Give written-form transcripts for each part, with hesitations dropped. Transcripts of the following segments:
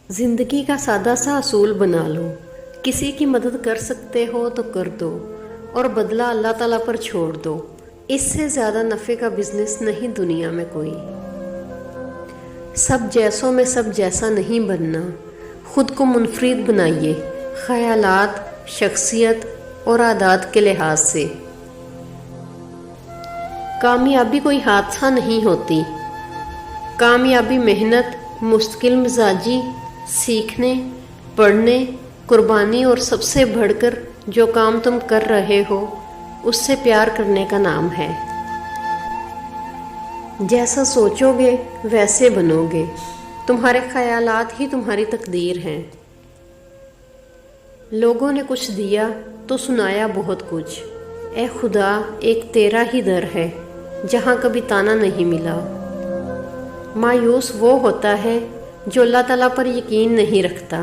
जिंदगी का सादा सा असूल बना लो। किसी की मदद कर सकते हो तो कर दो और बदला अल्लाह ताला पर छोड़ दो। इससे ज़्यादा नफ़े का बिजनेस नहीं दुनिया में कोई। सब जैसों में सब जैसा नहीं बनना। खुद को मुनफरिद बनाइए, ख़यालात, शख्सियत और आदात के लिहाज से। कामयाबी कोई हादसा नहीं होती। कामयाबी मेहनत, मुस्तकिल मिजाजी, सीखने, पढ़ने, कुर्बानी और सबसे बढ़कर जो काम तुम कर रहे हो उससे प्यार करने का नाम है। जैसा सोचोगे वैसे बनोगे। तुम्हारे ख्यालात ही तुम्हारी तकदीर हैं। लोगों ने कुछ दिया तो सुनाया बहुत कुछ। ए खुदा, एक तेरा ही दर है जहाँ कभी ताना नहीं मिला। मायूस वो होता है जो अल्लाह ताला पर यकीन नहीं रखता,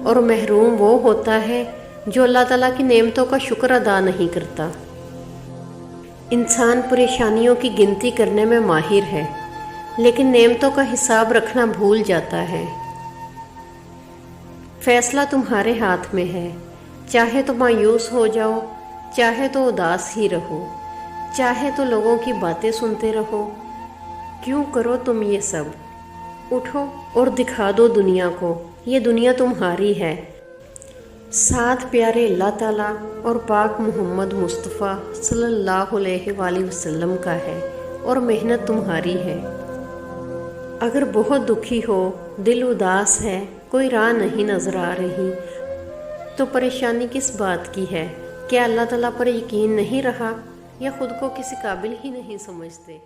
और महरूम वो होता है जो अल्लाह ताला की नेमतों का शुक्र अदा नहीं करता। इंसान परेशानियों की गिनती करने में माहिर है, लेकिन नेमतों का हिसाब रखना भूल जाता है। फैसला तुम्हारे हाथ में है। चाहे तो मायूस हो जाओ, चाहे तो उदास ही रहो, चाहे तो लोगों की बातें सुनते रहो। क्यों करो तुम ये सब? उठो और दिखा दो दुनिया को, ये दुनिया तुम्हारी है। साथ प्यारे अल्लाह ताला और पाक मोहम्मद मुस्तफ़ा सल्लल्लाहु अलैहि वसल्लम का है, और मेहनत तुम्हारी है। अगर बहुत दुखी हो, दिल उदास है, कोई राह नहीं नज़र आ रही, तो परेशानी किस बात की है? क्या अल्लाह ताला पर यकीन नहीं रहा, या खुद को किसी काबिल ही नहीं समझते?